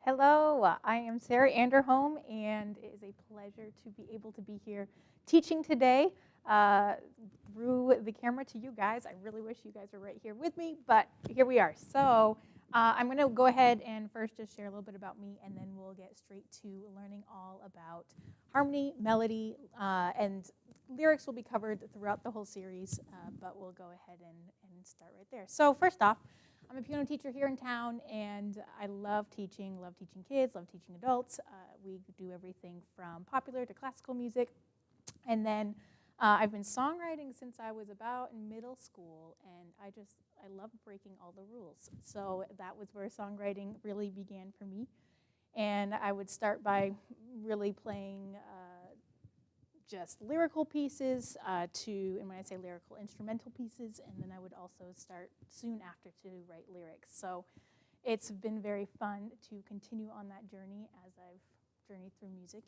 Hello, I am Sara Anderholm, and it is a pleasure to be able to be here teaching today through the camera to you guys. I really wish you guys were right here with me, but here we are. So I'm going to go ahead and first just share a little bit about me, and then we'll get straight to learning all about harmony, melody, and lyrics will be covered throughout the whole series, but we'll go ahead and start right there. So first off, I'm a piano teacher here in town, and I love teaching kids, love teaching adults. We do everything from popular to classical music. And then I've been songwriting since I was about in middle school, and I love breaking all the rules. So that was where songwriting really began for me. And I would start by really playing just lyrical pieces and when I say lyrical, instrumental pieces, and then I would also start soon after to write lyrics. So it's been very fun to continue on that journey as I've journeyed through music.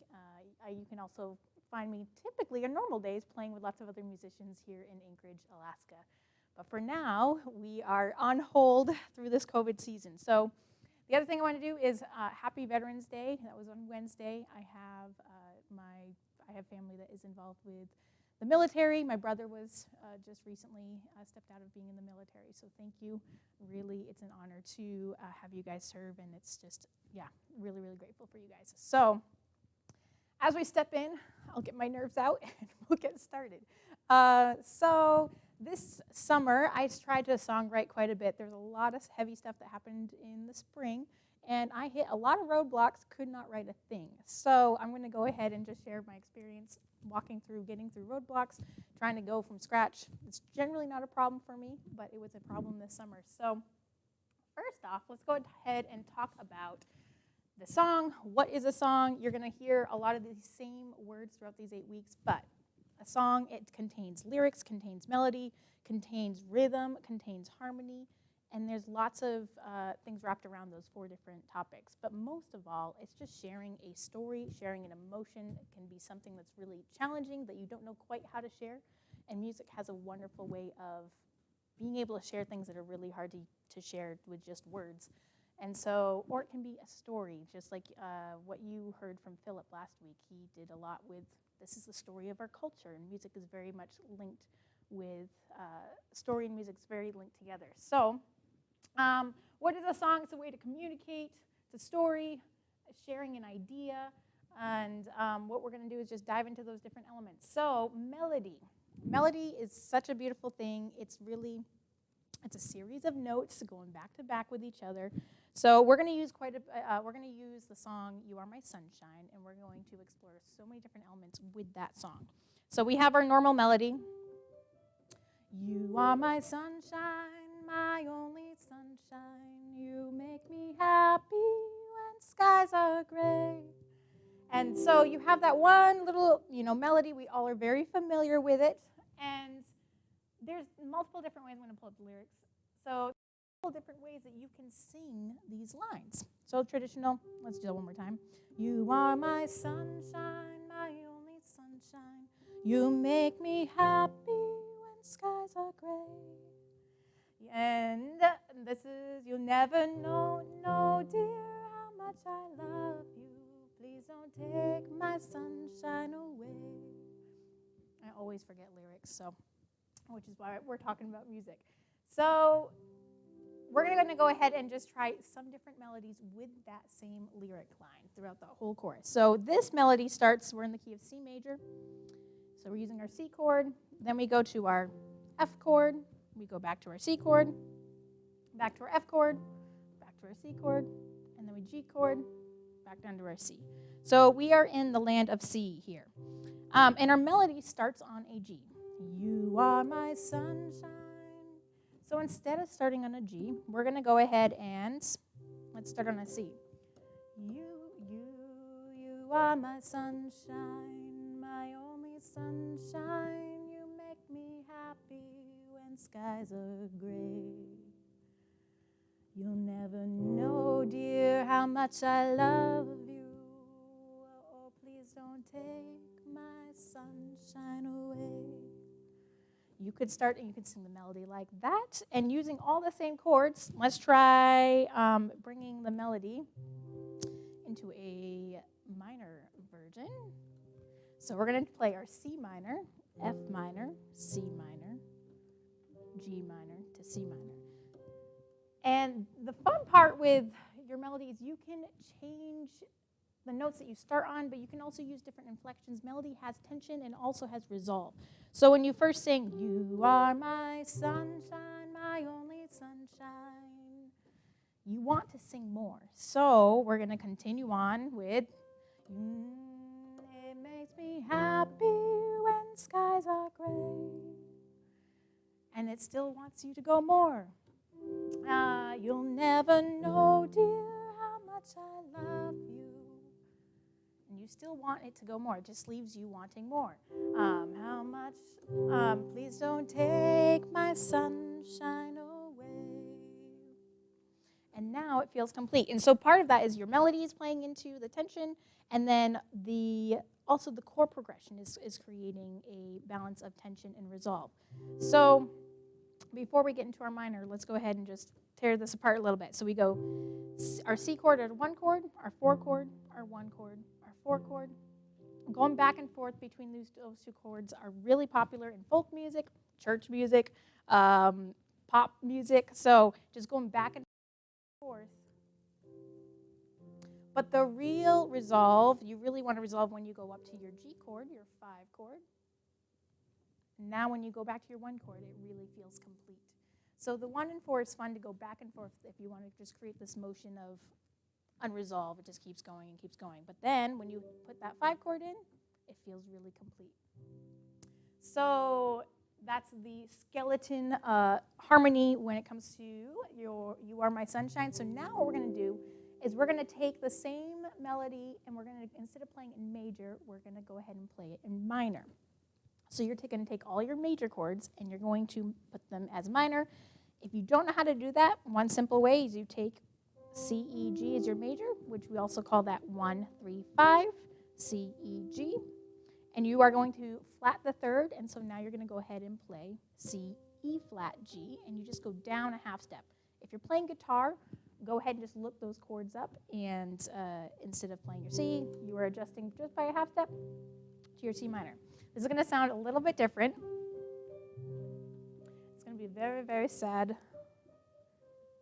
You can also find me typically on normal days playing with lots of other musicians here in Anchorage, Alaska. But for now, we are on hold through this COVID season. So the other thing I want to do is Happy Veterans Day. That was on Wednesday. I have family that is involved with the military. My brother was just recently stepped out of being in the military, so thank you. Really, it's an honor to have you guys serve, and it's just, really, really grateful for you guys. So as we step in, I'll get my nerves out, and we'll get started. So this summer, I tried to songwrite quite a bit. There's a lot of heavy stuff that happened in the spring, and I hit a lot of roadblocks, could not write a thing. So I'm going to go ahead and just share my experience getting through roadblocks, trying to go from scratch. It's generally not a problem for me, but it was a problem this summer. So first off, let's go ahead and talk about the song. What is a song? You're going to hear a lot of these same words throughout these 8 weeks, but a song, it contains lyrics, contains melody, contains rhythm, contains harmony, and there's lots of things wrapped around those 4 different topics. But most of all, it's just sharing a story, sharing an emotion. It can be something that's really challenging that you don't know quite how to share. And music has a wonderful way of being able to share things that are really hard to share with just words. And so, or it can be a story, just like what you heard from Philip last week. He did a lot with, this is the story of our culture, and music is very much linked with, story and music is very linked together. So, what is a song? It's a way to communicate. It's a story, sharing an idea, and what we're going to do is just dive into those different elements. So melody. Melody is such a beautiful thing. It's a series of notes going back to back with each other. So we're going to use the song "You Are My Sunshine," and we're going to explore so many different elements with that song. So we have our normal melody. You are my sunshine, my only sunshine. You make me happy when skies are gray. And so you have that one little, melody. We all are very familiar with it. And there's multiple different ways I'm going to pull up the lyrics. So multiple different ways that you can sing these lines. So traditional, let's do it one more time. You are my sunshine, my only sunshine. You make me happy when skies are gray. And this is, you'll never know, no dear, how much I love you. Please don't take my sunshine away. I always forget lyrics, which is why we're talking about music. So we're going to go ahead and just try some different melodies with that same lyric line throughout the whole chorus. So this melody starts, we're in the key of C major. So we're using our C chord. Then we go to our F chord. We go back to our C chord, back to our F chord, back to our C chord, and then we G chord, back down to our C. So we are in the land of C here. And our melody starts on a G. You are my sunshine. So instead of starting on a G, we're going to go ahead and let's start on a C. You are my sunshine, my only sunshine. You make me happy when skies are gray. You'll never know, dear, how much I love you. Oh, please don't take my sunshine away. You could start and you could sing the melody like that. And using all the same chords, let's try bringing the melody into a minor version. So we're going to play our C minor, F minor, C minor, G minor to C minor. And the fun part with your melodies, you can change the notes that you start on, but you can also use different inflections. Melody has tension and also has resolve. So when you first sing, you are my sunshine, my only sunshine, you want to sing more. So we're going to continue on with, it makes me happy when skies are gray. And it still wants you to go more. You'll never know, dear, how much I love you. And you still want it to go more. It just leaves you wanting more. How much, please don't take my sunshine away. And now it feels complete. And so part of that is your melody is playing into the tension, and then also the chord progression is creating a balance of tension and resolve. So before we get into our minor, let's go ahead and just tear this apart a little bit. So we go our C chord at 1 chord, our 4 chord, our 1 chord, our 4 chord. Going back and forth between those 2 chords are really popular in folk music, church music, pop music. So just going back and forth. But the real resolve, you really want to resolve when you go up to your G chord, your 5 chord. Now when you go back to your 1 chord, it really feels complete. So the 1 and 4 is fun to go back and forth if you want to just create this motion of unresolved. It just keeps going and keeps going. But then when you put that 5 chord in, it feels really complete. So that's the skeleton harmony when it comes to You Are My Sunshine. So now what we're going to do is we're going to take the same melody and we're going to, instead of playing in major, we're going to go ahead and play it in minor. So you're going to take all your major chords and you're going to put them as minor. If you don't know how to do that, one simple way is you take C, E, G as your major, which we also call that 1, 3, 5, C, E, G. And you are going to flat the 3rd, and so now you're going to go ahead and play C, E flat, G, and you just go down a half step. If you're playing guitar, go ahead and just look those chords up, and instead of playing your C, you are adjusting just by a half step to your C minor. This is going to sound a little bit different. It's going to be very, very sad.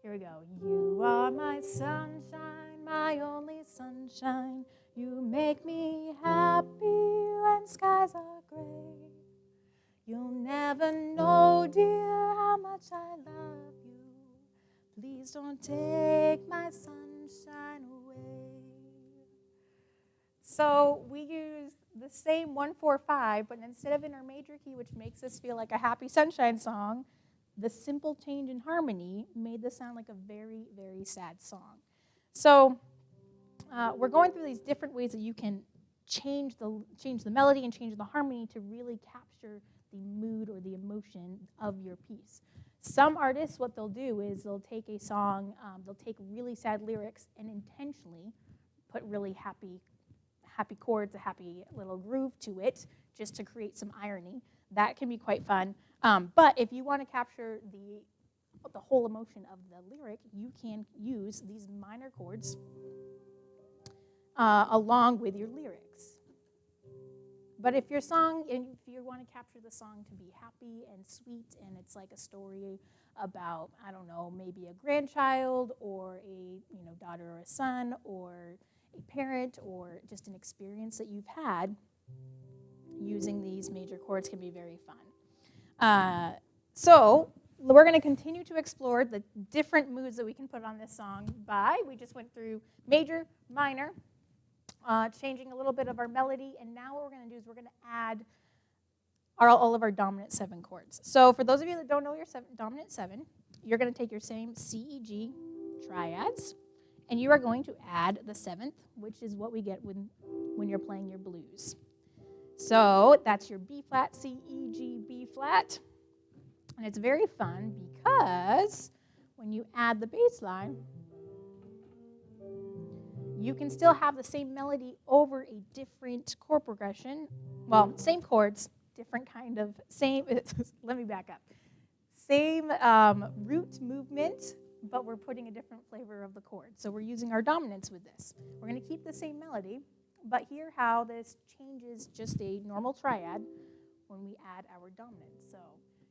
Here we go. You are my sunshine, my only sunshine. You make me happy when skies are gray. You'll never know, dear, how much I love you. Please don't take my sunshine away. So we use the same 1, 4, 5, but instead of in our major key, which makes us feel like a happy sunshine song, the simple change in harmony made this sound like a very, very sad song. So we're going through these different ways that you can change the melody and change the harmony to really capture the mood or the emotion of your piece. Some artists, what they'll do is they'll take a song, they'll take really sad lyrics and intentionally put really happy chords, a happy little groove to it, just to create some irony. That can be quite fun. But if you want to capture the whole emotion of the lyric, you can use these minor chords along with your lyrics. But if your song, if you want to capture the song to be happy and sweet, and it's like a story about, I don't know, maybe a grandchild or a daughter or a son or a parent or just an experience that you've had, using these major chords can be very fun. So we're going to continue to explore the different moods that we can put on this song we just went through major, minor, changing a little bit of our melody, and now what we're going to do is we're going to add all of our dominant 7 chords. So for those of you that don't know your dominant 7, you're going to take your same C, E, G triads, and you are going to add the 7th, which is what we get when you're playing your blues. So that's your B flat, C, E, G, B flat. And it's very fun because when you add the bass line, you can still have the same melody over a different chord progression. Well, same chords, different kind of, let me back up. Same root movement, but we're putting a different flavor of the chord. So we're using our dominants with this. We're going to keep the same melody, but hear how this changes just a normal triad when we add our dominant. So,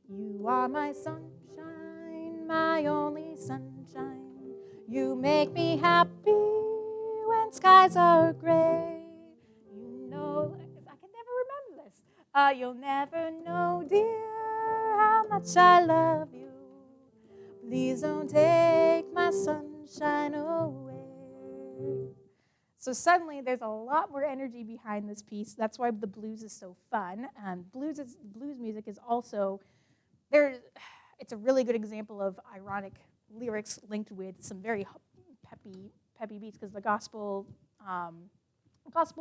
you are my sunshine, my only sunshine. You make me happy when skies are gray. You know, I can never remember this. You'll never know, dear, how much I love you. Please don't take my sunshine away. So suddenly there's a lot more energy behind this piece. That's why the blues is so fun. Blues music is also, it's a really good example of ironic lyrics linked with some very peppy beats, because the gospel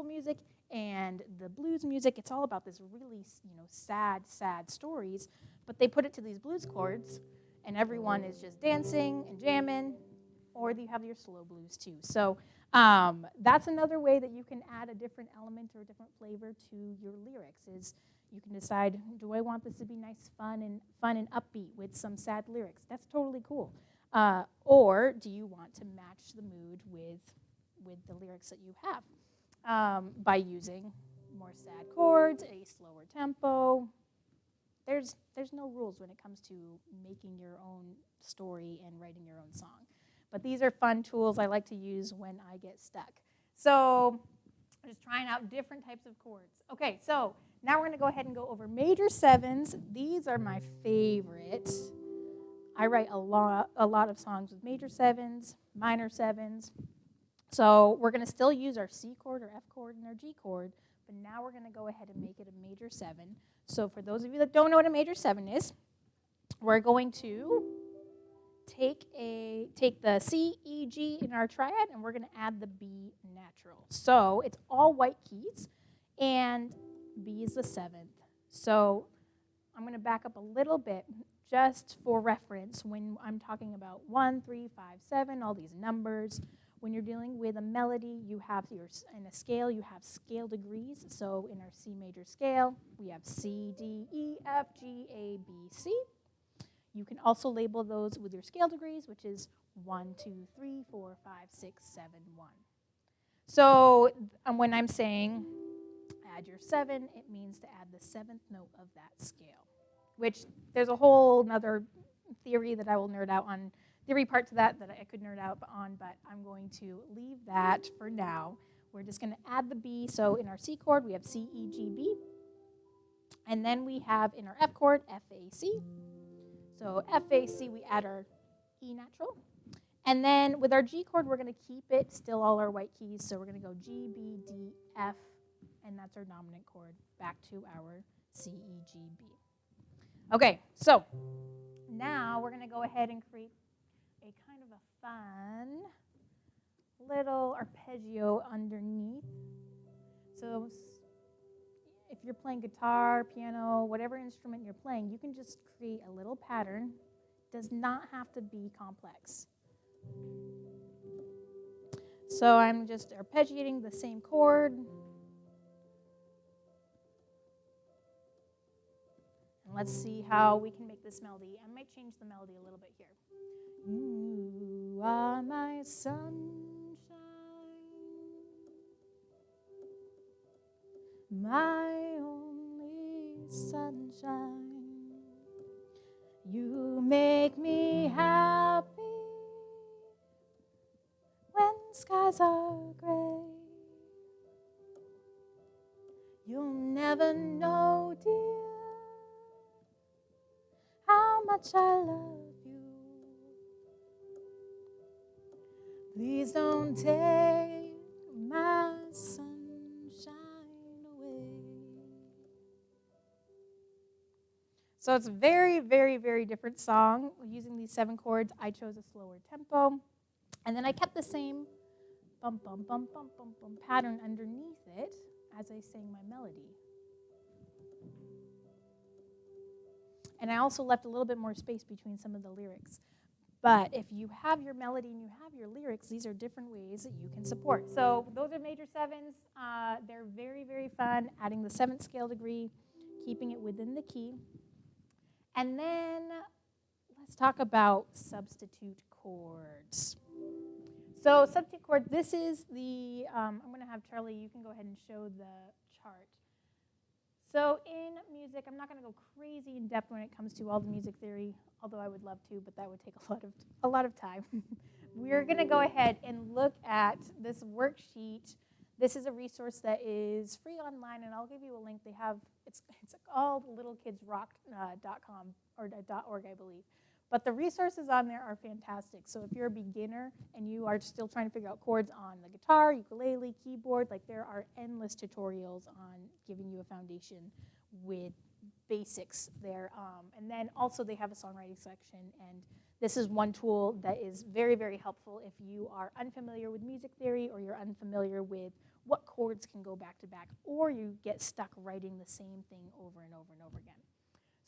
music and the blues music, it's all about this really sad stories, but they put it to these blues chords, and everyone is just dancing and jamming, or you have your slow blues too. So that's another way that you can add a different element or a different flavor to your lyrics. Is you can decide, do I want this to be nice, fun and upbeat with some sad lyrics? That's totally cool. Or do you want to match the mood with the lyrics that you have by using more sad chords, a slower tempo? There's no rules when it comes to making your own story and writing your own song. But these are fun tools I like to use when I get stuck. So I'm just trying out different types of chords. Okay, so now we're going to go ahead and go over major sevens. These are my favorite. I write a lot of songs with major sevens, minor sevens. So we're going to still use our C chord or F chord and our G chord, but now we're going to go ahead and make it a major seven. So for those of you that don't know what a major seven is, we're going to take the C, E, G in our triad, and we're going to add the B natural. So it's all white keys, and B is the seventh. So I'm going to back up a little bit just for reference when I'm talking about 1, 3, 5, 7, all these numbers. When you're dealing with a melody, you have in a scale, you have scale degrees. So in our C major scale, we have C, D, E, F, G, A, B, C. You can also label those with your scale degrees, which is 1, 2, 3, 4, 5, 6, 7, 1. So when I'm saying add your 7, it means to add the 7th note of that scale, which there's a whole other theory that I will nerd out on, theory part to that I could nerd out on, but I'm going to leave that for now. We're just going to add the B. So in our C chord, we have C, E, G, B. And then we have in our F chord, F, A, C. So F, A, C, we add our E natural. And then with our G chord, we're going to keep it still all our white keys. So we're going to go G, B, D, F, and that's our dominant chord, back to our C, E, G, B. Okay, so now we're going to go ahead and create a kind of a fun little arpeggio underneath. So if you're playing guitar, piano, whatever instrument you're playing, you can just create a little pattern. It does not have to be complex. So I'm just arpeggiating the same chord. And let's see how we can make this melody. I might change the melody a little bit here. You are my sunshine, my only sunshine. You make me happy when skies are gray. You'll never know, dear, how much I love you. Please don't take my sunshine away. So it's a very, very, very different song. Using these 7 chords, I chose a slower tempo. And then I kept the same bum, bum, bum, bum, bum, bum pattern underneath it as I sang my melody. And I also left a little bit more space between some of the lyrics. But if you have your melody and you have your lyrics, these are different ways that you can support. So those are major sevens. They're very, very fun, adding the 7th scale degree, keeping it within the key. And then let's talk about substitute chords. chords. So substitute chords, this is the, I'm going to have Charlie, you can go ahead and show the chart. So in music, I'm not going to go crazy in depth when it comes to all the music theory, although I would love to, but that would take a lot of time. We're going to go ahead and look at this worksheet. This is a resource that is free online, and I'll give you a link. They have, it's all littlekidsrock.com or .org, I believe. But the resources on there are fantastic. So if you're a beginner and you are still trying to figure out chords on the guitar, ukulele, keyboard, like there are endless tutorials on giving you a foundation with basics there. And then also they have a songwriting section, and this is one tool that is very, very helpful if you are unfamiliar with music theory or you're unfamiliar with what chords can go back to back, or you get stuck writing the same thing over and over and over again.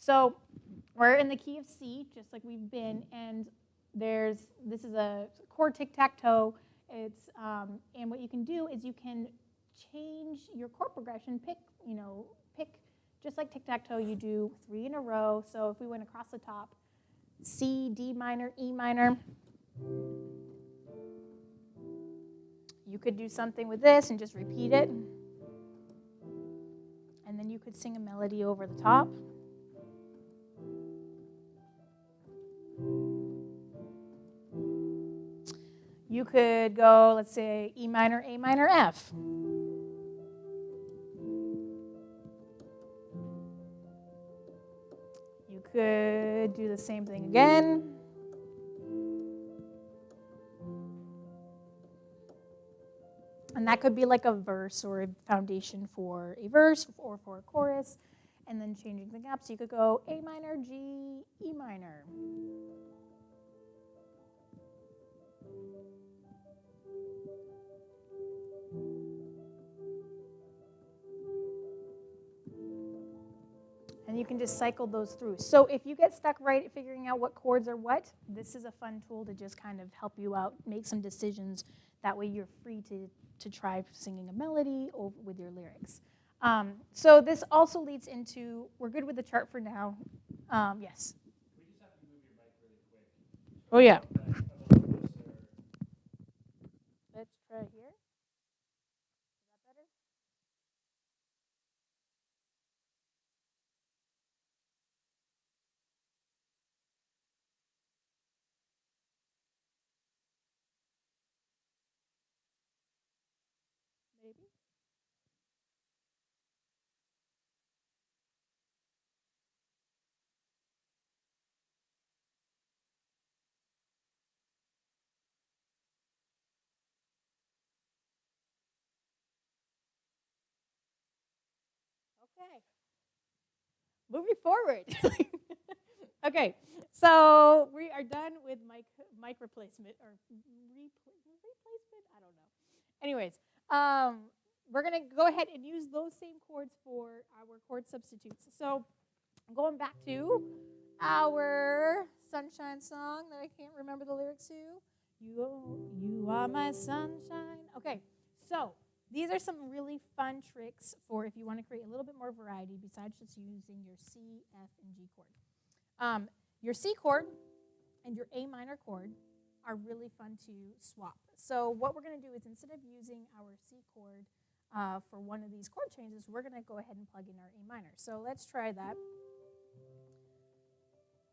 So we're in the key of C, just like we've been, and this is a chord tic-tac-toe. It's and what you can do is you can change your chord progression. Pick just like tic-tac-toe. You do 3 in a row. So if we went across the top, C, D minor, E minor. You could do something with this and just repeat it, and then you could sing a melody over the top. You could go, let's say, E minor, A minor, F. You could do the same thing again. And that could be like a verse or a foundation for a verse or for a chorus, and then changing the gaps. So you could go A minor, G, E minor. And you can just cycle those through. So if you get stuck right figuring out what chords are what, this is a fun tool to just kind of help you out, make some decisions. That way you're free to try singing a melody or with your lyrics. So this also leads into, we're good with the chart for now. Yes? We just have to move your mic really quick. Oh, yeah. Let's try here. Is that better? Maybe. Okay. Moving forward. Okay, so we are done with mic replacement or replacement. I don't know. Anyways, we're gonna go ahead and use those same chords for our chord substitutes. So going back to our sunshine song that I can't remember the lyrics to. You are my sunshine. Okay, so these are some really fun tricks for if you want to create a little bit more variety besides just using your C, F, and G chord. Your C chord and your A minor chord are really fun to swap. So what we're going to do is instead of using our C chord for one of these chord changes, we're going to go ahead and plug in our A minor. So let's try that.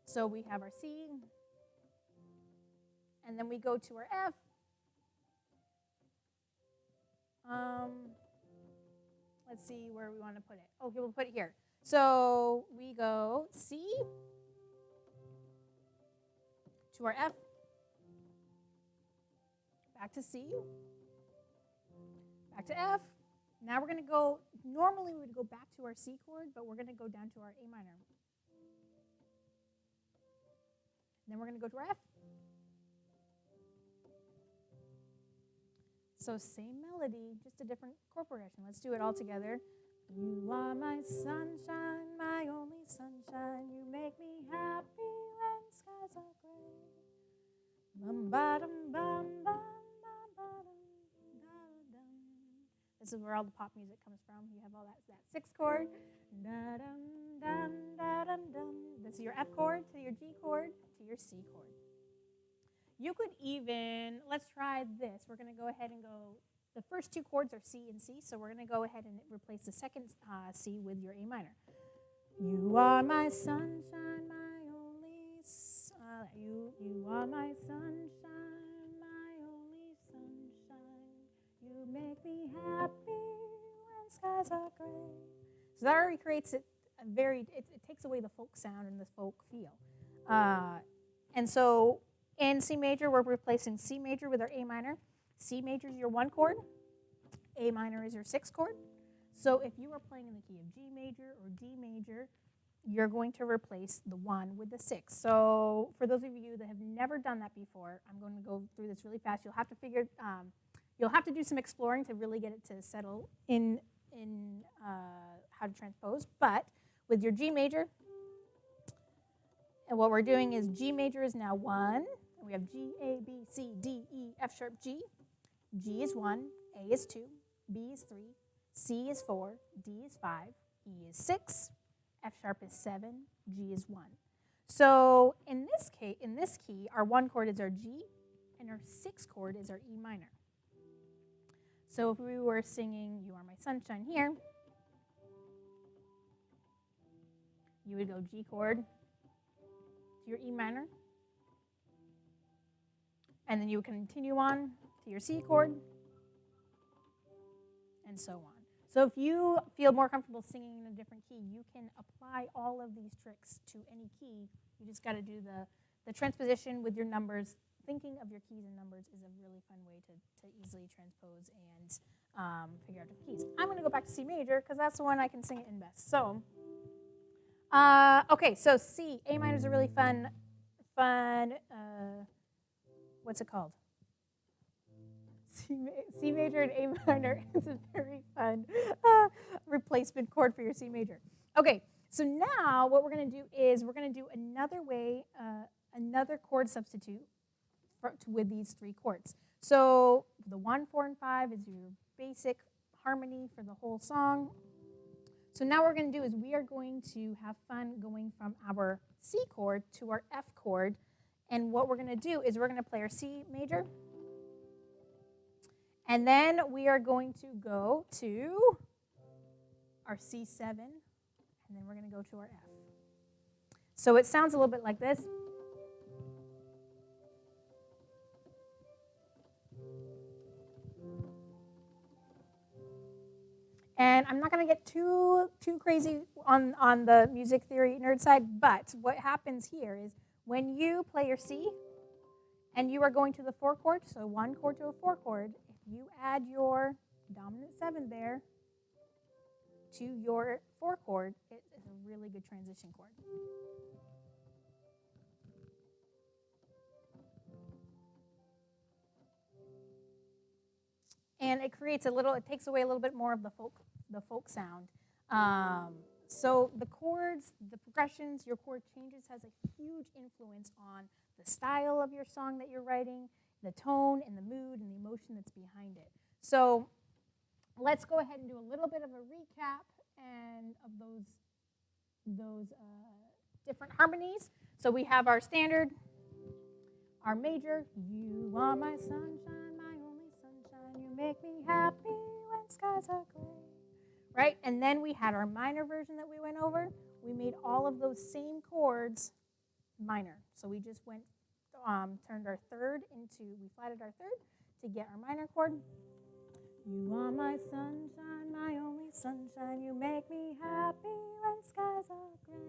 So we have our C, and then we go to our F. Let's see where we want to put it. Okay, we'll put it here. So we go C to our F, back to C, back to F. Now we're going to go, normally we would go back to our C chord, but we're going to go down to our A minor. And then we're going to go to our F. So same melody, just a different chord progression. Let's do it all together. You are my sunshine, my only sunshine. You make me happy when skies are gray. Bum ba dum bum bum bum ba dum da dum. This is where all the pop music comes from. You have all that sixth chord. Da dum dum da dum dum. This is your F chord to your G chord to your C chord. You could even, let's try this. We're going to go ahead and go, the first two chords are C and C, so we're going to go ahead and replace the second C with your A minor. You are my sunshine, my only you are my sunshine, my only sunshine. You make me happy when skies are gray. So that already creates it takes away the folk sound and the folk feel. And so in C major, we're replacing C major with our A minor. C major is your 1 chord. A minor is your 6th chord. So if you are playing in the key of G major or D major, you're going to replace the 1 with the 6. So for those of you that have never done that before, I'm going to go through this really fast. You'll have to do some exploring to really get it to settle in how to transpose. But with your G major, and what we're doing is G major is now 1. And we have G, A, B, C, D, E, F sharp, G. G is 1, A is 2, B is 3, C is 4, D is 5, E is 6, F sharp is 7, G is 1. So in this key, our 1 chord is our G, and our 6th chord is our E minor. So if we were singing You Are My Sunshine here, you would go G chord to your E minor, and then you would continue on to your C chord, and so on. So if you feel more comfortable singing in a different key, you can apply all of these tricks to any key. You just got to do the transposition with your numbers. Thinking of your keys and numbers is a really fun way to easily transpose and figure out the keys. I'm going to go back to C major because that's the one I can sing it in best. So, okay, so C. A minor is a really fun, what's it called? C major and A minor is a very fun replacement chord for your C major. Okay, so now what we're going to do is we're going to do another chord substitute with these 3 chords. So the 1, 4, and 5 is your basic harmony for the whole song. So now what we're going to do is we are going to have fun going from our C chord to our F chord. And what we're going to do is we're going to play our C major. And then we are going to go to our C7, and then we're going to go to our F. So it sounds a little bit like this. And I'm not going to get too crazy on the music theory nerd side, but what happens here is when you play your C and you are going to the 4 chord, so 1 chord to a 4 chord, if you add your dominant 7 there to your 4 chord, it is a really good transition chord. And it takes away a little bit more of the folk sound. So the chords, the progressions, your chord changes has a huge influence on the style of your song that you're writing, the tone and the mood and the emotion that's behind it. So let's go ahead and do a little bit of a recap and of those different harmonies. So we have our standard, our major, you are my sunshine, my only sunshine, you make me happy when skies are gray. Right? And then we had our minor version that we went over. We made all of those same chords minor. So we just turned our third we flatted our third to get our minor chord. You are my sunshine, my only sunshine, you make me happy when skies are gray.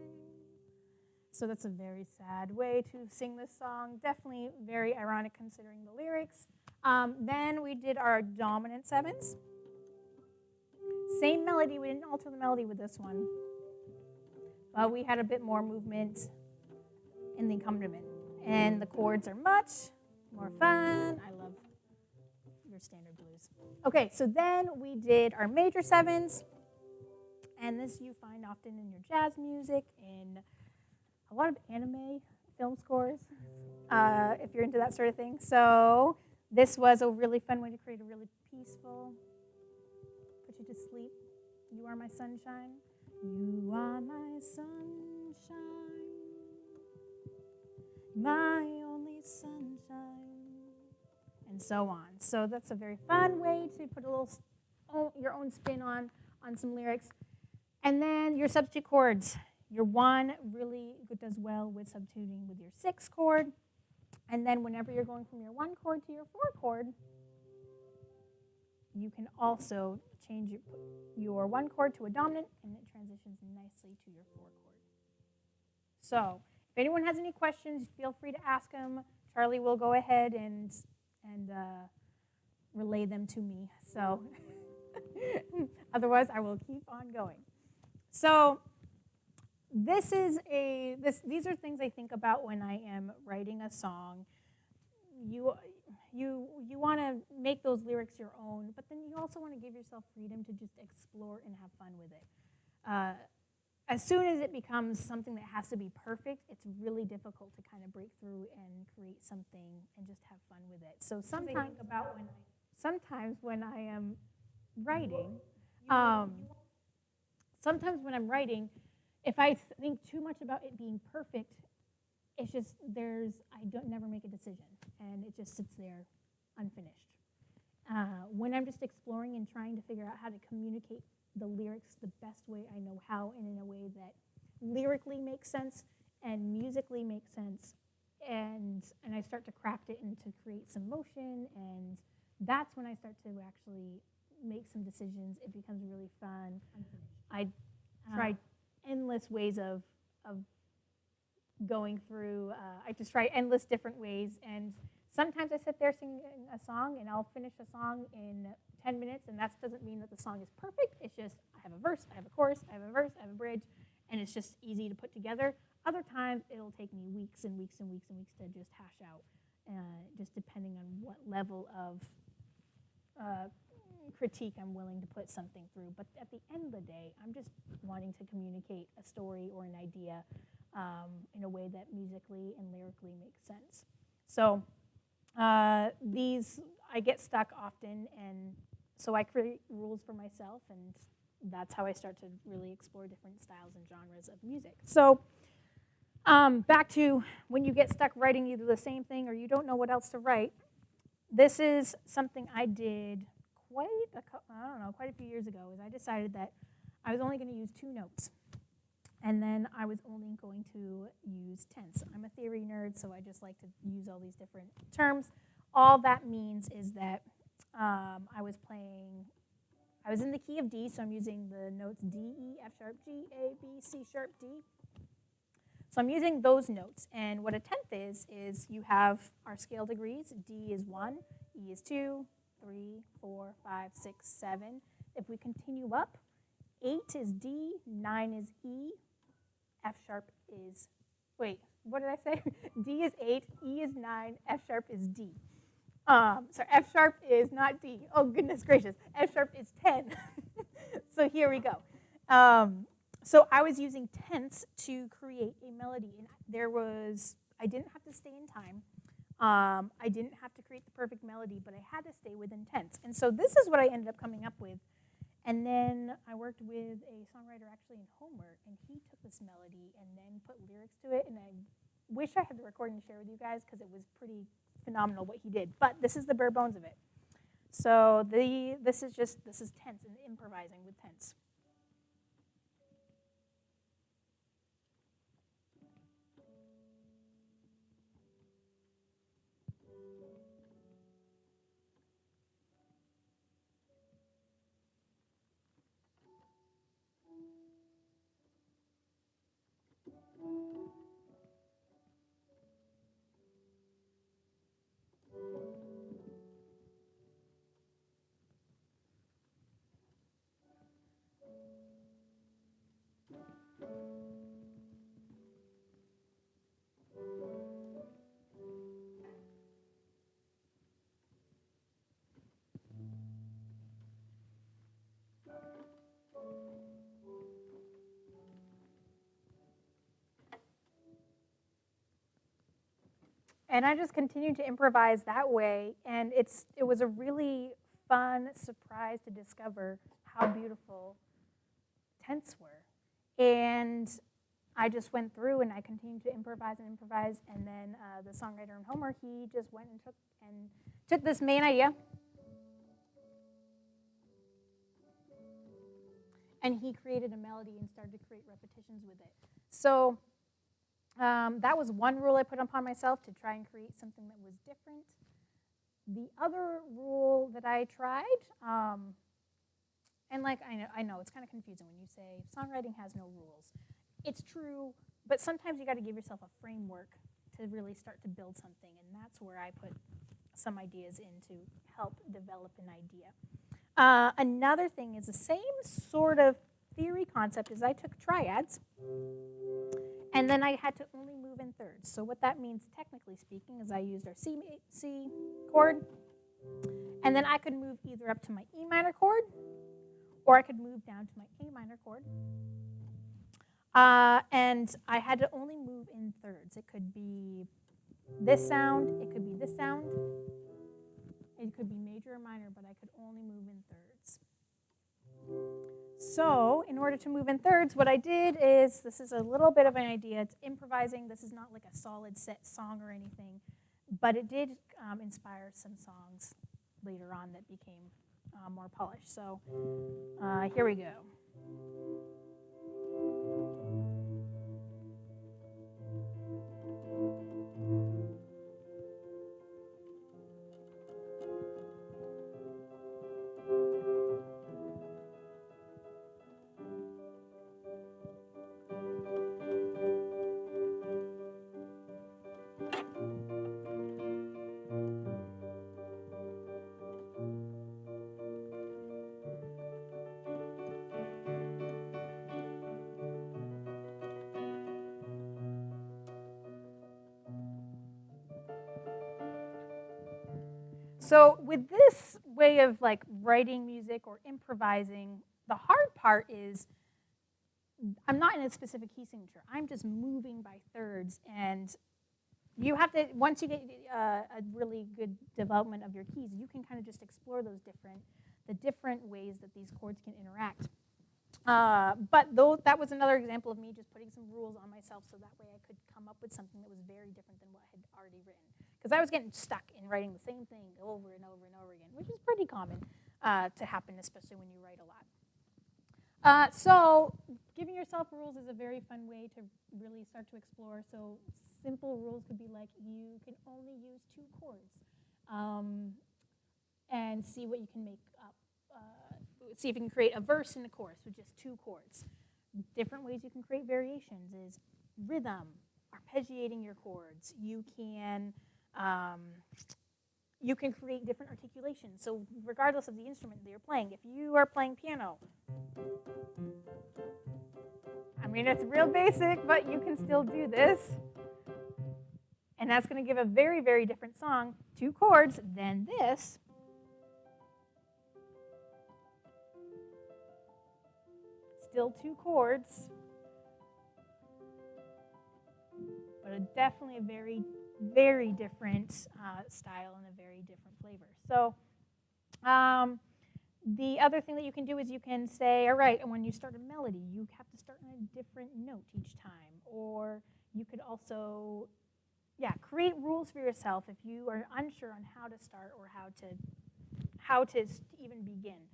So that's a very sad way to sing this song. Definitely very ironic considering the lyrics. Then we did our dominant 7s. Same melody, we didn't alter the melody with this one. But we had a bit more movement in the accompaniment. And the chords are much more fun. I love your standard blues. Okay, so then we did our major 7s. And this you find often in your jazz music, in a lot of anime film scores, if you're into that sort of thing. So this was a really fun way to create a really peaceful, put you to sleep. You are my sunshine. You are my sunshine, my only sunshine. and so on. So that's a very fun way to put a little your own spin on some lyrics. And then your substitute chords. Your 1 really does well with substituting with your 6 chord. And then whenever you're going from your 1 chord to your 4 chord, you can also change your 1 chord to a dominant, and it transitions nicely to your 4 chord. So if anyone has any questions, feel free to ask them. Charlie will go ahead and relay them to me. So otherwise, I will keep on going. So these are things I think about when I am writing a song. You want to make those lyrics your own, but then you also want to give yourself freedom to just explore and have fun with it. As soon as it becomes something that has to be perfect, it's really difficult to kind of break through and create something and just have fun with it. So sometimes when I am writing, if I think too much about it being perfect, it's just I don't never make a decision, and it just sits there unfinished. When I'm just exploring and trying to figure out how to communicate the lyrics the best way I know how, and in a way that lyrically makes sense and musically makes sense, and I start to craft it and to create some motion, and that's when I start to actually make some decisions. It becomes really fun. I tried endless ways of going through. I just try endless different ways, and sometimes I sit there singing a song, and I'll finish a song in 10 minutes, and that doesn't mean that the song is perfect. It's just I have a verse, I have a chorus, I have a verse, I have a bridge, and it's just easy to put together. Other times, it'll take me weeks and weeks and weeks and weeks to just hash out, just depending on what level of critique I'm willing to put something through. But at the end of the day, I'm just wanting to communicate a story or an idea in a way that musically and lyrically makes sense. So I get stuck often, and so I create rules for myself, and that's how I start to really explore different styles and genres of music. So back to when you get stuck writing either the same thing or you don't know what else to write. This is something I did quite a few years ago. Is I decided that I was only going to use 2 notes, and then I was only going to use tense. I'm a theory nerd, so I just like to use all these different terms. All that means is that I was in the key of D, so I'm using the notes D, E, F sharp, G, A, B, C sharp, D. So I'm using those notes, and what a tenth is you have our scale degrees. D is 1, E is 2, 3, 4, 5, 6, 7. If we continue up, 8 is D, 9 is E, F sharp is, wait, what did I say? D is 8, E is 9, F sharp is D. So F sharp is not D. Oh, goodness gracious. F sharp is 10. So here we go. So I was using tenths to create a melody, and I didn't have to stay in time. I didn't have to create the perfect melody, but I had to stay within tenths. And so this is what I ended up coming up with. And then I worked with a songwriter actually in Homer, and he took this melody and then put lyrics to it. And I wish I had the recording to share with you guys because it was pretty phenomenal what he did. But this is the bare bones of it. So this is tense and improvising with tense. And I just continued to improvise that way, and it was a really fun surprise to discover how beautiful tenths were. And I just went through and I continued to improvise, and then the songwriter and Homer, he just went and took this main idea, and he created a melody and started to create repetitions with it. So that was one rule I put upon myself, to try and create something that was different. The other rule that I tried, and like I know it's kind of confusing when you say songwriting has no rules. It's true, but sometimes you got to give yourself a framework to really start to build something, and that's where I put some ideas in to help develop an idea. Another thing is the same sort of theory concept is I took triads, and then I had to only move in thirds. So what that means, technically speaking, is I used our C chord, and then I could move either up to my E minor chord, or I could move down to my A minor chord. And I had to only move in thirds. It could be this sound, it could be this sound, it could be major or minor, but I could only move in thirds. So in order to move in thirds, what I did is, this is a little bit of an idea. It's improvising. This is not like a solid set song or anything, but it did inspire some songs later on that became more polished. So here we go. So with this way of like writing music or improvising, the hard part is I'm not in a specific key signature. I'm just moving by thirds, and you have to, once you get a really good development of your keys, you can kind of just explore the different ways that these chords can interact. But though that was another example of me just putting some rules on myself, so that way I could come up with something that was very different than what I had already written. Because I was getting stuck in writing the same thing over and over and over again, which is pretty common to happen, especially when you write a lot. So giving yourself rules is a very fun way to really start to explore. So simple rules could be like, you can only use 2 chords, and see what you can make up. See if you can create a verse in the chorus with just 2 chords. Different ways you can create variations is rhythm, arpeggiating your chords. You can create different articulations. So regardless of the instrument that you're playing, if you are playing piano, I mean, it's real basic, but you can still do this. And that's going to give a very, very different song, 2 chords, than this. Still 2 chords, but definitely a very, very different style and a very different flavor. So the other thing that you can do is you can say, all right, and when you start a melody, you have to start on a different note each time. Or you could also, create rules for yourself if you are unsure on how to start or how to even begin.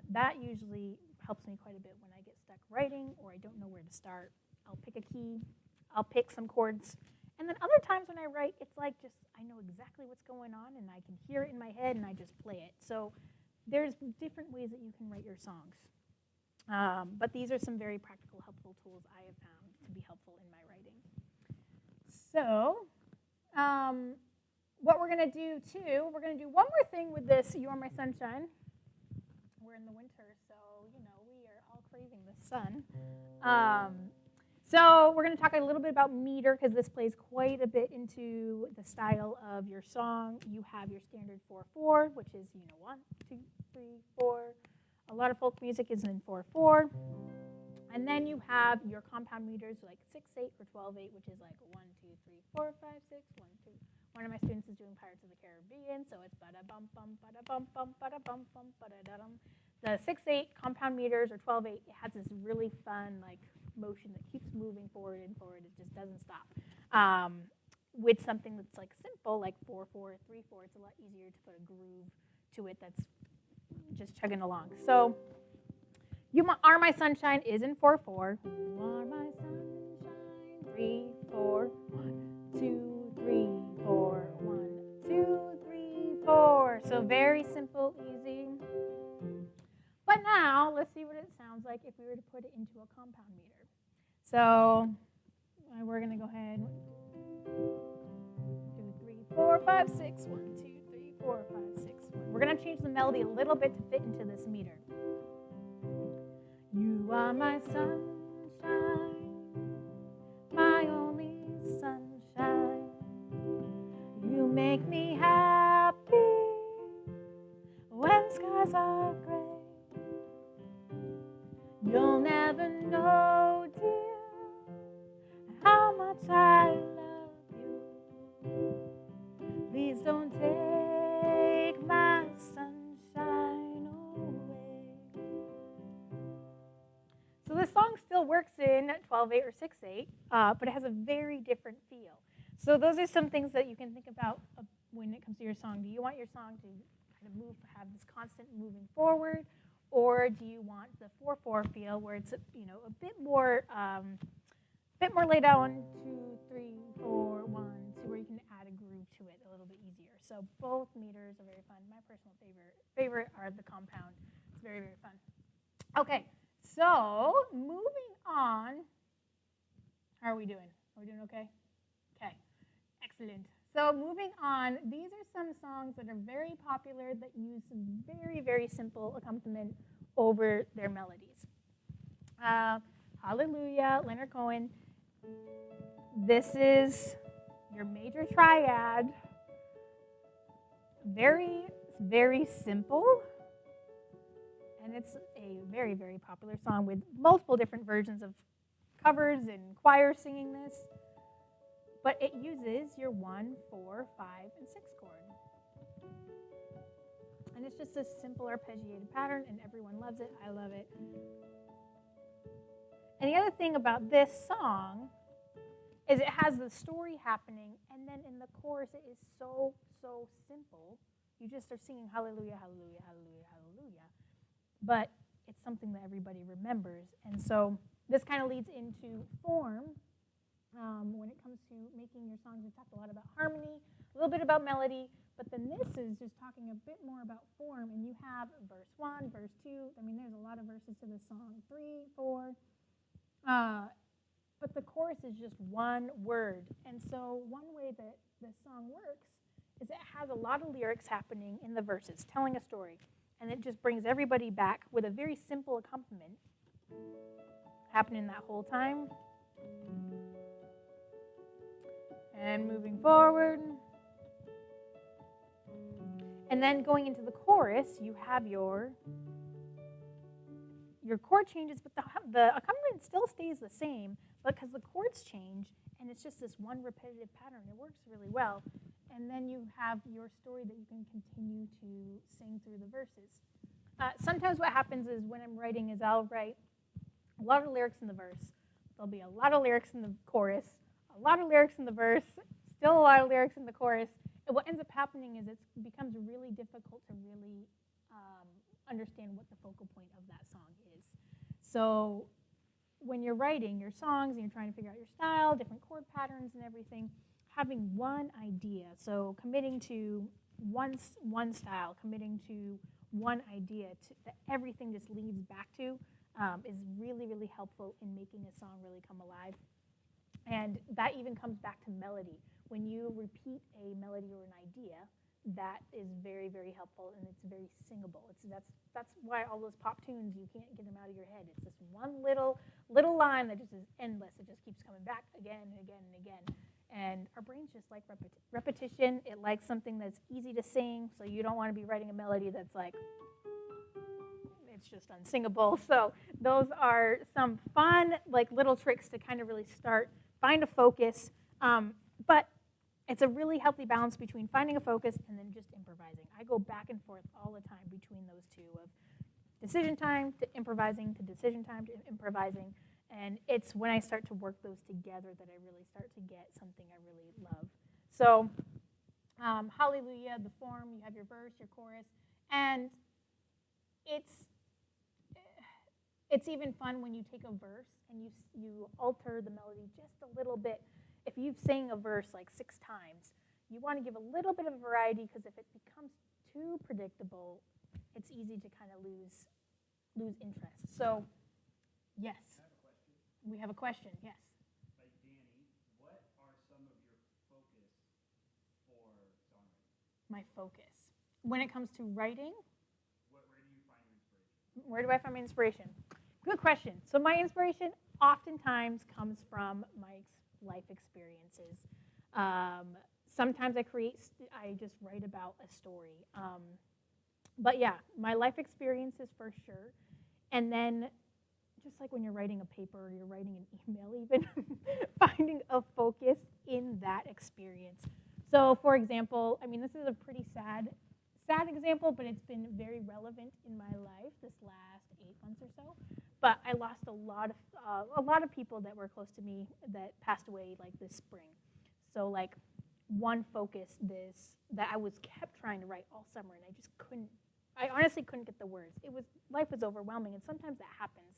That usually helps me quite a bit when I get stuck writing or I don't know where to start. I'll pick a key, I'll pick some chords, and then other times when I write, it's like just I know exactly what's going on and I can hear it in my head and I just play it. So there's different ways that you can write your songs. But these are some very practical, helpful tools I have found to be helpful in my writing. So what we're going to do, too, we're going to do one more thing with this You Are My Sunshine. We're in the winter, so, we are all craving the sun. So we're going to talk a little bit about meter, because this plays quite a bit into the style of your song. You have your standard 4/4, which is, 1, 2, 3, 4. A lot of folk music is in 4/4. And then you have your compound meters like 6/8 or 12/8, which is like 1, 2, 3, 4, 5, 6, 1, 2. One of my students is doing Pirates of the Caribbean, so it's ba-da-bum-bum, ba-da-bum-bum, ba-da-bum-bum, ba-da-da-dum. The 6/8 compound meters or 12/8, it has this really fun, like, motion that keeps moving forward and forward. It just doesn't stop. With something that's like simple, like 4/4, 3/4, it's a lot easier to put a groove to it that's just chugging along. So You Are My Sunshine is in 4/4. You are my sunshine, 3/4, 1, 2, 3, 4, 1, 2, 3, 4. So very simple, easy. But now let's see what it sounds like if we were to put it into a compound meter. So we're going to go ahead. 2, 3, 4, 5, 6. 1, 2, 3, 4, 5, 6. 1. We're going to change the melody a little bit to fit into this meter. You are my sunshine, my only sunshine. You make me happy when skies are gray. You'll never know, dear, how much I love you. Please don't take my sunshine away. So this song still works in 12/8 or 6/8, but it has a very different feel. So those are some things that you can think about when it comes to your song. Do you want your song to kind of have this constant moving forward, or do you want the 4/4 feel where it's a bit more laid out? 1, 2, 3, 4, 1, 2, where you can add a groove to it a little bit easier. So both meters are very fun. My personal favorite are the compound. It's very, very fun. Okay, so moving on. How are we doing? Are we doing okay? Okay, excellent. So moving on, these are some songs that are very popular that use some very, very simple accompaniment over their melodies. Hallelujah, Leonard Cohen. This is your major triad. Very, very simple. And it's a very, very popular song with multiple different versions of covers and choirs singing this. But it uses your 1, 4, 5, and 6 chord. And it's just a simple arpeggiated pattern, and everyone loves it. I love it. And the other thing about this song is it has the story happening, and then in the chorus it is so, so simple. You just are singing hallelujah, hallelujah, hallelujah, hallelujah. But it's something that everybody remembers. And so this kind of leads into form. When it comes to making your songs, we've talked a lot about harmony, a little bit about melody, but then this is just talking a bit more about form. And you have verse 1, verse 2. I mean, there's a lot of verses to this song. 3, 4. But the chorus is just one word. And so one way that this song works is it has a lot of lyrics happening in the verses, telling a story. And it just brings everybody back with a very simple accompaniment happening that whole time. And moving forward. And then going into the chorus, you have your chord changes, but the accompaniment still stays the same, but because the chords change, and it's just this one repetitive pattern. It works really well. And then you have your story that you can continue to sing through the verses. Sometimes what happens is when I'm writing is I'll write a lot of lyrics in the verse. There'll be a lot of lyrics in the chorus, a lot of lyrics in the verse, still a lot of lyrics in the chorus. And what ends up happening is it becomes really difficult to really understand what the focal point of that song is. So when you're writing your songs and you're trying to figure out your style, different chord patterns and everything, having one idea, so committing to one style, committing to one idea that everything just leads back to is really, really helpful in making a song really come alive. And that even comes back to melody. When you repeat a melody or an idea, that is very, very helpful, and it's very singable. That's why all those pop tunes, you can't get them out of your head. It's this one little line that just is endless. It just keeps coming back again and again and again. And our brains just like repetition. It likes something that's easy to sing, so you don't want to be writing a melody that's like, it's just unsingable. So those are some fun little tricks to kind of really find a focus. But it's a really healthy balance between finding a focus and then just improvising. I go back and forth all the time between those two, of decision time to improvising to decision time to improvising. And it's when I start to work those together that I really start to get something I really love. So hallelujah, the form, you have your verse, your chorus, and it's even fun when you take a verse and you alter the melody just a little bit. If you've sang a verse like 6 times, you want to give a little bit of variety, because if it becomes too predictable, it's easy to kind of lose interest. So, yes. We have a question, yes. By Danny, what are some of your focus for songwriting? My focus. When it comes to writing, Where do you find your inspiration? where do I find my inspiration? Good question. So my inspiration oftentimes comes from my life experiences. Sometimes I just write about a story. But yeah, my life experiences for sure. And then just like when you're writing a paper or you're writing an email even, finding a focus in that experience. So for example, I mean, this is a pretty sad example, but it's been very relevant in my life this last 8 months or so. But I lost a lot of people that were close to me that passed away like this spring. So like one focus that I kept trying to write all summer, and I just couldn't. I honestly couldn't get the words. Life was overwhelming, and sometimes that happens.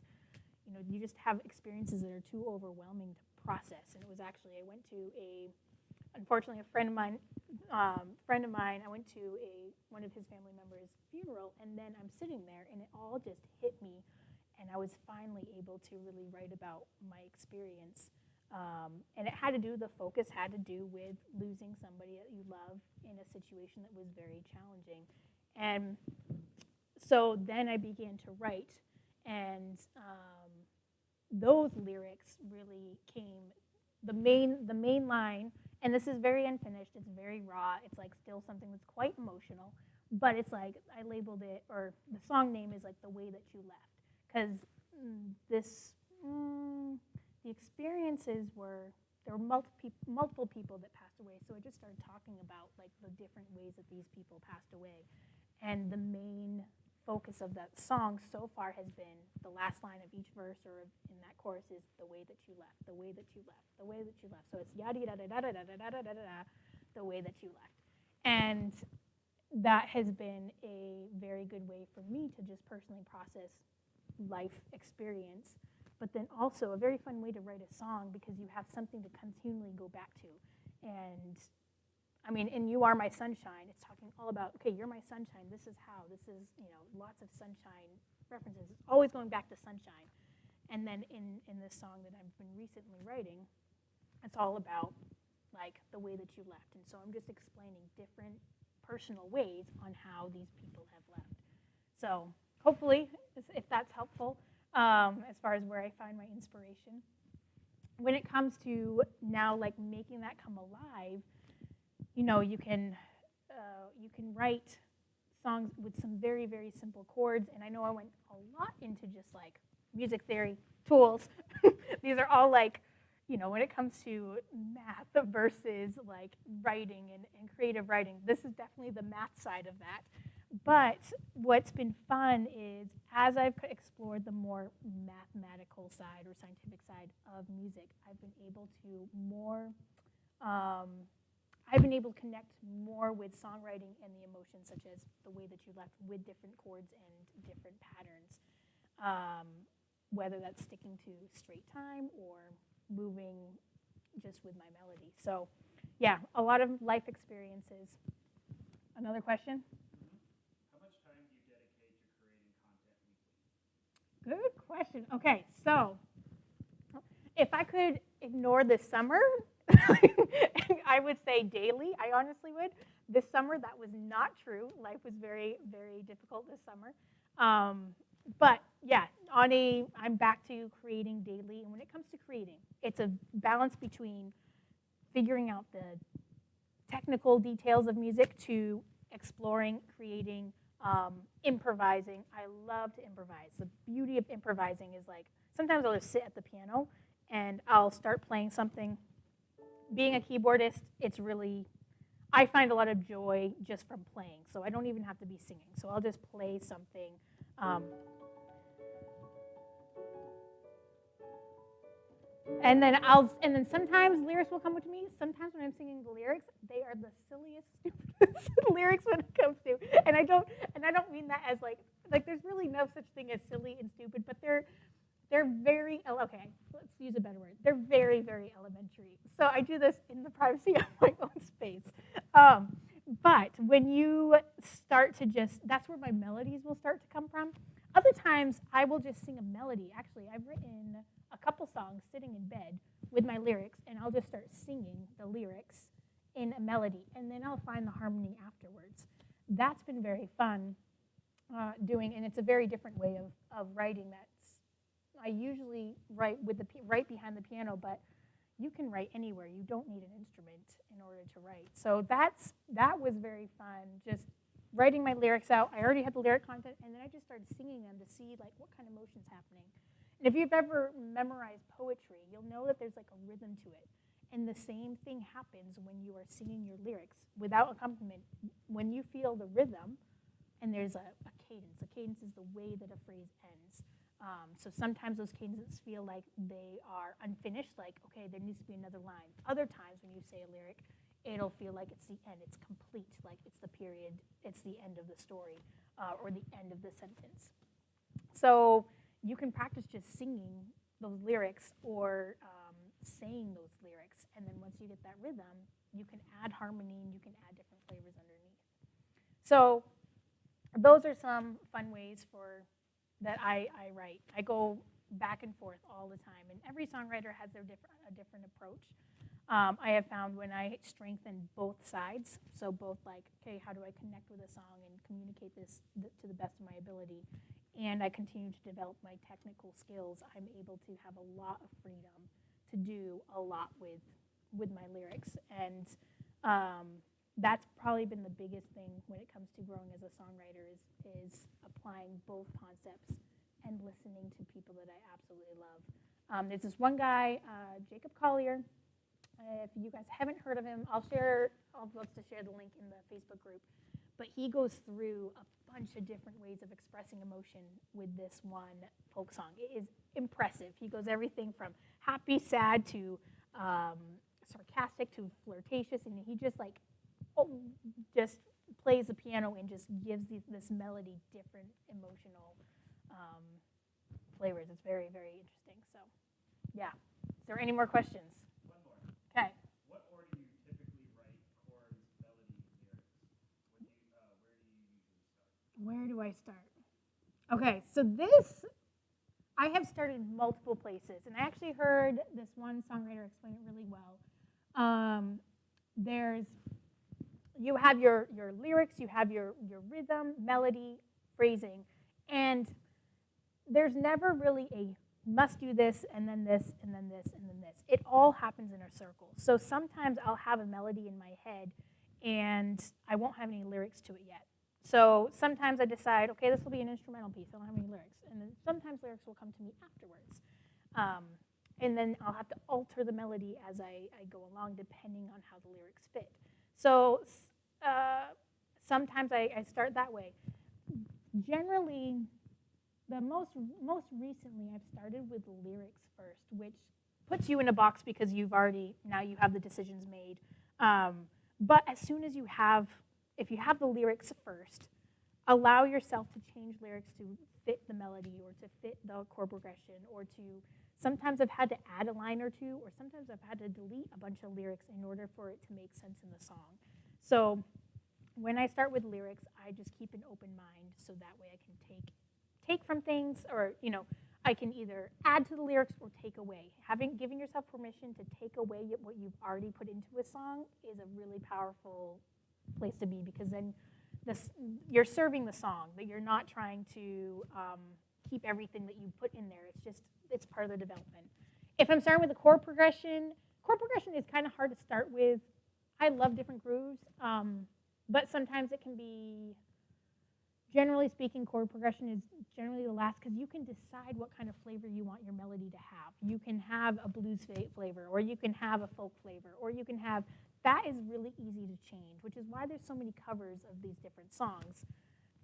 You know, you just have experiences that are too overwhelming to process. And it was actually, unfortunately, a friend of mine, I went to one of his family members' funeral, and then I'm sitting there, and it all just hit me, and I was finally able to really write about my experience. And the focus had to do with losing somebody that you love in a situation that was very challenging. And so then I began to write, and those lyrics really came, the main line, and this is very unfinished, it's very raw, it's like still something that's quite emotional, but it's like, I labeled it, or the song name is like The Way That You Left, because the experiences there were multiple people that passed away, so I just started talking about like the different ways that these people passed away, and the main focus of that song so far has been the last line of each verse or in that chorus is the way that you left, the way that you left, the way that you left. So it's yada yada da da da da da da da da, the way that you left. And that has been a very good way for me to just personally process life experience, but then also a very fun way to write a song because you have something to continually go back to. And I mean, in You Are My Sunshine, it's talking all about, okay, you're my sunshine, this is how, this is, lots of sunshine references. It's always going back to sunshine. And then in this song that I've been recently writing, it's all about, like, the way that you left. And so I'm just explaining different personal ways on how these people have left. So hopefully, if that's helpful, as far as where I find my inspiration. When it comes to now, like, making that come alive, you can write songs with some very, very simple chords. And I know I went a lot into just like music theory tools. These are all like, when it comes to math versus like writing and creative writing, this is definitely the math side of that. But what's been fun is as I've explored the more mathematical side or scientific side of music, I've been able to connect more with songwriting and the emotions, such as the way that you left, with different chords and different patterns, whether that's sticking to straight time or moving just with my melody. So, yeah, a lot of life experiences. Another question? How much time do you dedicate to creating content weekly? Good question. Okay, so if I could ignore this summer, I would say daily. I honestly would. This summer, that was not true. Life was very, very difficult this summer. But yeah, I'm back to creating daily. And when it comes to creating, it's a balance between figuring out the technical details of music to exploring, creating, improvising. I love to improvise. The beauty of improvising is like sometimes I'll just sit at the piano and I'll start playing something. Being a keyboardist, I find a lot of joy just from playing, so I don't even have to be singing. So I'll just play something. And then sometimes lyrics will come to me. Sometimes when I'm singing the lyrics, they are the silliest, stupidest lyrics when it comes to. And I don't mean that as like there's really no such thing as silly and stupid, but they're very okay. Let's use a better word. They're very, very elementary. So I do this in the privacy of my own space. But when you start to that's where my melodies will start to come from. Other times I will just sing a melody. Actually, I've written a couple songs sitting in bed with my lyrics, and I'll just start singing the lyrics in a melody, and then I'll find the harmony afterwards. That's been very fun doing, and it's a very different way of writing. I usually write with right behind the piano, but you can write anywhere. You don't need an instrument in order to write. So that was very fun, just writing my lyrics out. I already had the lyric content, and then I just started singing them to see like what kind of motion's happening. And if you've ever memorized poetry, you'll know that there's like a rhythm to it. And the same thing happens when you are singing your lyrics without accompaniment. When you feel the rhythm, and there's a cadence. A cadence is the way that a phrase ends. So sometimes those cadences feel like they are unfinished, like, okay, there needs to be another line. Other times when you say a lyric, it'll feel like it's the end, it's complete, like it's the period, it's the end of the story, or the end of the sentence. So you can practice just singing those lyrics or saying those lyrics, and then once you get that rhythm, you can add harmony and you can add different flavors underneath. So those are some fun ways that I write. I go back and forth all the time, and every songwriter has a different approach. I have found when I strengthen both sides, so both like, okay, how do I connect with a song and communicate this to the best of my ability, and I continue to develop my technical skills, I'm able to have a lot of freedom to do a lot with my lyrics. And that's probably been the biggest thing when it comes to growing as a songwriter is applying both concepts and listening to people that I absolutely love. There's this one guy, Jacob Collier. If you guys haven't heard of him, I'll love to share the link in the Facebook group. But he goes through a bunch of different ways of expressing emotion with this one folk song. It is impressive. He goes everything from happy, sad, to sarcastic, to flirtatious, and he just just plays the piano and just gives this melody different emotional flavors. It's very, very interesting. So, yeah. Is there any more questions? One more. Okay. What order do you typically write chords, melodies, lyrics? Where do you usually start? Where do I start? Okay, so this, I have started multiple places, and I actually heard this one songwriter explain it really well. You have your lyrics, you have your rhythm, melody, phrasing, and there's never really a must do this, and then this, and then this, and then this. It all happens in a circle. So sometimes I'll have a melody in my head, and I won't have any lyrics to it yet. So sometimes I decide, okay, this will be an instrumental piece. I don't have any lyrics. And then sometimes lyrics will come to me afterwards. And then I'll have to alter the melody as I go along, depending on how the lyrics fit. So sometimes I start that way. Generally, the most recently I've started with lyrics first, which puts you in a box because now you have the decisions made. But as soon as if you have the lyrics first, allow yourself to change lyrics to fit the melody or to fit the chord progression, or to, sometimes I've had to add a line or two, or sometimes I've had to delete a bunch of lyrics in order for it to make sense in the song. So when I start with lyrics, I just keep an open mind so that way I can take from things, or I can either add to the lyrics or take away. Giving yourself permission to take away what you've already put into a song is a really powerful place to be, because then you're serving the song, that you're not trying to keep everything that you put in there. It's part of the development. If I'm starting with a chord progression is kind of hard to start with. I love different grooves, but sometimes it can be, generally speaking, chord progression is generally the last, because you can decide what kind of flavor you want your melody to have. You can have a blues flavor, or you can have a folk flavor, or you can have, that is really easy to change, which is why there's so many covers of these different songs.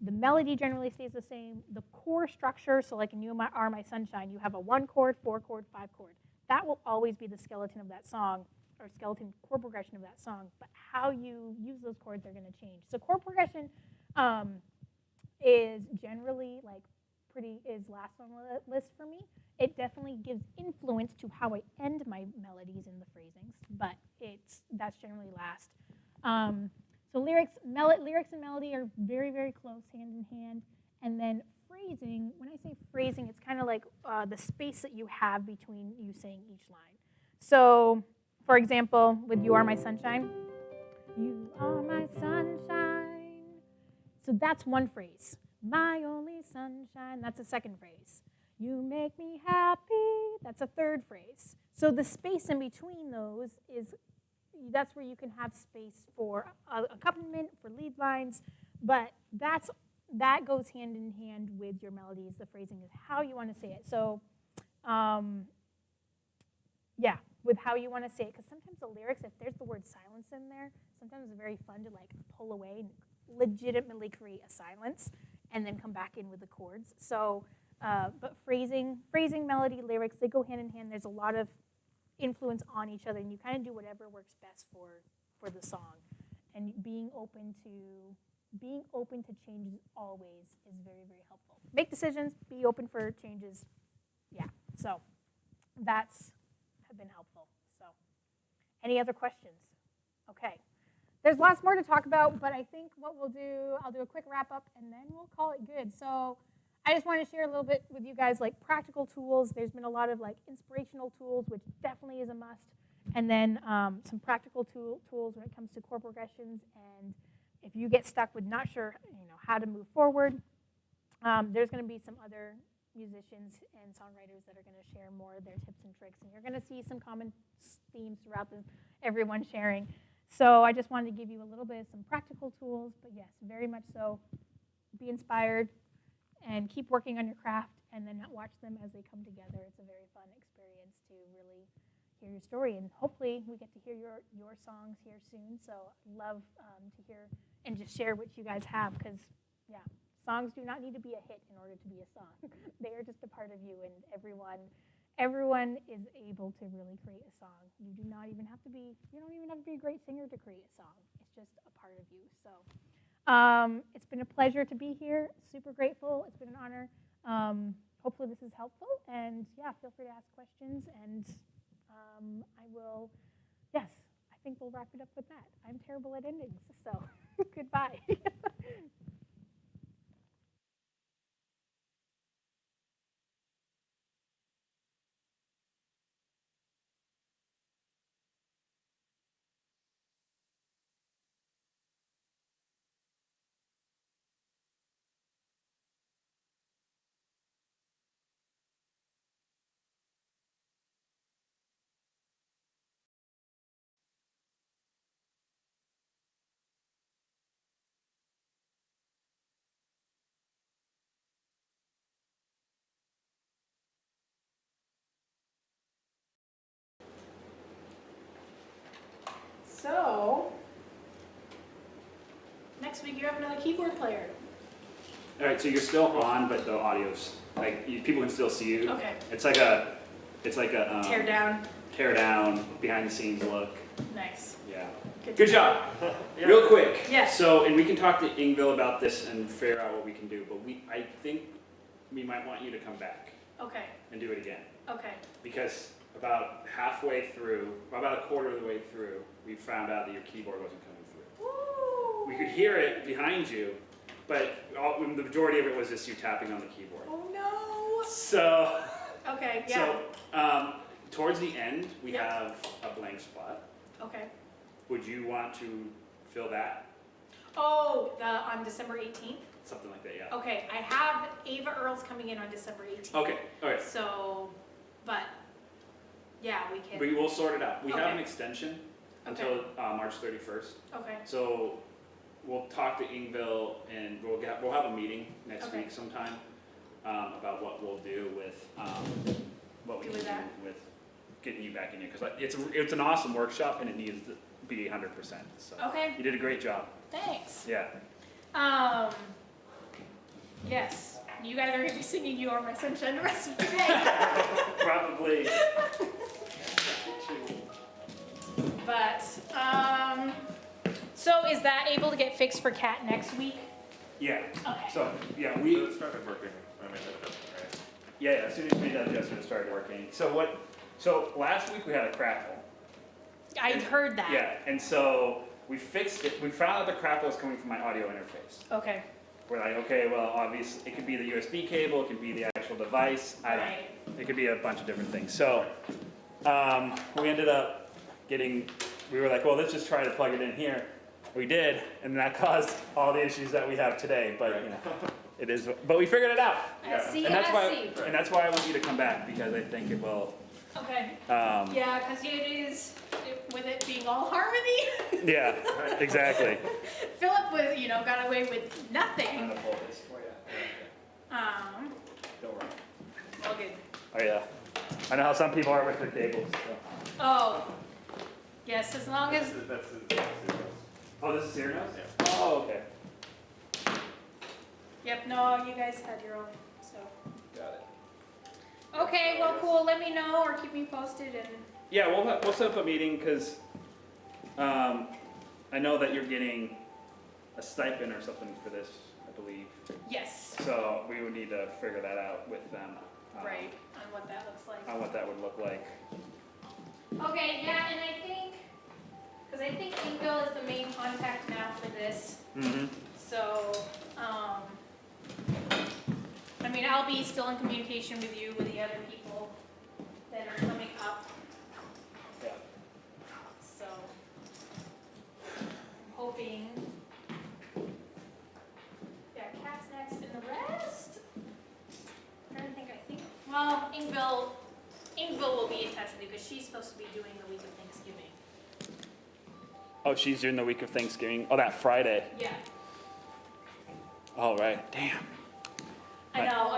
The melody generally stays the same. The core structure, so like in You Are My Sunshine, you have a 1 chord, 4 chord, 5 chord. that will always be the skeleton of that song, or skeleton chord progression of that song, but how you use those chords are going to change. So chord progression is generally like is last on the list for me. It definitely gives influence to how I end my melodies in the phrasings, but that's generally last. So lyrics and melody are very, very close, hand in hand. And then phrasing, when I say phrasing, it's kind of like the space that you have between you saying each line. So, for example, with You Are My Sunshine, you are my sunshine. So that's one phrase. My only sunshine, that's a second phrase. You make me happy, that's a third phrase. So the space in between those that's where you can have space for accompaniment, for lead lines, but that goes hand in hand with your melodies. The phrasing is how you want to say it. So, yeah, with how you want to say it, because sometimes the lyrics, if there's the word silence in there, sometimes it's very fun to like pull away and legitimately create a silence and then come back in with the chords. So, but phrasing, melody, lyrics, they go hand in hand. There's a lot of influence on each other, and you kind of do whatever works best for the song. And being open to changes always is very, very helpful. Make decisions, be open for changes. Yeah, so that's been helpful. So, any other questions? Okay. There's lots more to talk about, but I think what we'll do, I'll do a quick wrap up, and then we'll call it good. So I just want to share a little bit with you guys, like practical tools. There's been a lot of like inspirational tools, which definitely is a must, and then some practical tools when it comes to chord progressions. And if you get stuck with not sure, how to move forward, there's going to be some other musicians and songwriters that are going to share more of their tips and tricks, and you're going to see some common themes throughout everyone sharing. So I just wanted to give you a little bit of some practical tools, but yes, very much so. Be inspired and keep working on your craft, and then watch them as they come together. It's a very fun experience to really hear your story, and hopefully we get to hear your songs here soon. So I'd love to hear and just share what you guys have, because yeah, songs do not need to be a hit in order to be a song. They are just a part of you, and everyone is able to really create a song. You don't even have to be a great singer to create a song. It's just a part of you. So it's been a pleasure to be here. Super grateful. It's been an honor. Hopefully this is helpful. And yeah, feel free to ask questions. And I think we'll wrap it up with that. I'm terrible at endings, so goodbye. So, next week you have another keyboard player. All right, so you're still on, but the audio's like people can still see you. Okay. It's like a tear down, behind the scenes look. Nice. Yeah. Good job. Yeah. Real quick. Yes. So, and we can talk to Ingvill about this and figure out what we can do, but I think we might want you to come back Okay. and do it again, Okay. because about halfway through, about a quarter of the way through, we found out that your keyboard wasn't coming through. Woo! We could hear it behind you, but the majority of it was just you tapping on the keyboard. Oh no. So, Okay. Yeah. so towards the end, we have a blank spot. Okay. Would you want to fill that? Oh, on December 18th? Something like that, yeah. Okay, I have Ava Earls coming in on December 18th. Okay, all right. So, but, yeah, we can. We will sort it out. We have Okay. an extension until March 31st. Okay. So we'll talk to Ingvill, and we'll have a meeting next week sometime about what we'll do with what we can do with getting you back in here, because it's an awesome workshop and it needs to be 100%. So Okay. you did a great job. Thanks. Yeah. Yes, you guys are going to be singing You Are My Sunshine the rest of the day. Probably. But, so is that able to get fixed for Kat next week? Yeah. Okay. So, yeah, It started working. I mean, it doesn't, right? yeah, as soon as we made that adjustment, it started working. So last week we had a crackle. I heard that. Yeah, and so we fixed it. We found out the crackle was coming from my audio interface. Okay. We're like, okay, well, obviously, it could be the USB cable, it could be the actual device. I don't know. Right. It could be a bunch of different things. So we ended up we were like, well, let's just try to plug it in here. We did, and that caused all the issues that we have today. But you know, it is. But we figured it out. Yeah. See, And that's I why. see. And that's why I want you to come back, because I think it will. Okay. Um, Yeah, because it is, with it being all harmony. yeah. Exactly. Philip was, got away with nothing. I'm gonna pull this for you. Don't worry. All good. Oh yeah. I know how some people are with their cables. So. Oh, yes, as long as, That's the Oh, this is your nose? Yeah. Oh, okay. yep, no, you guys had your own, so. Got it. Okay, well, cool, let me know or keep me posted and, Yeah, we'll set up a meeting because I know that you're getting a stipend or something for this, I believe. yes, So we would need to figure that out with them. right, on what that looks like. On what that would look like. Okay, yeah, and I think Inkville is the main contact now for this, Mm-hmm. so, I mean, I'll be still in communication with you, with the other people that are coming up, Yeah. so, I'm hoping, yeah, Kat's next, and the rest, I'm trying to think, well, Inkville will be in touch with you, because she's supposed to be doing the week of Thanksgiving. Oh, she's during the week of Thanksgiving. Oh, that Friday. Yeah, All right. Damn. I know,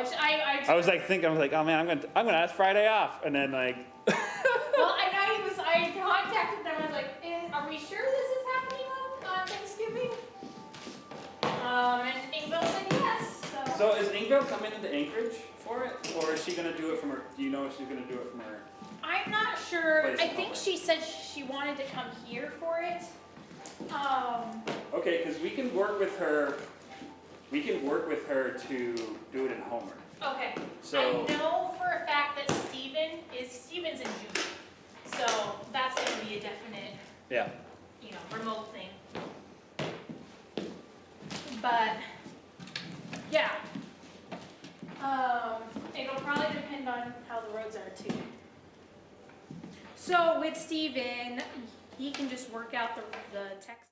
I was like thinking, oh man, I'm gonna ask Friday off, and then like. well, I contacted them, I was like, are we sure this is happening on Thanksgiving? And Inkville said yes, so. So is Inkville coming into Anchorage for it, or is she gonna do it from her? Do you know if she's gonna do it from her? I'm not sure, Place I in think Collier. she said she wanted to come here for it. Okay, because we can work with her. We can work with her to do it in Homer. Okay, So- I know for a fact that Steven's in June, so that's gonna be a definite, Yeah. remote thing. But, yeah. It'll probably depend on how the roads are too. So with Steven, he can just work out the text.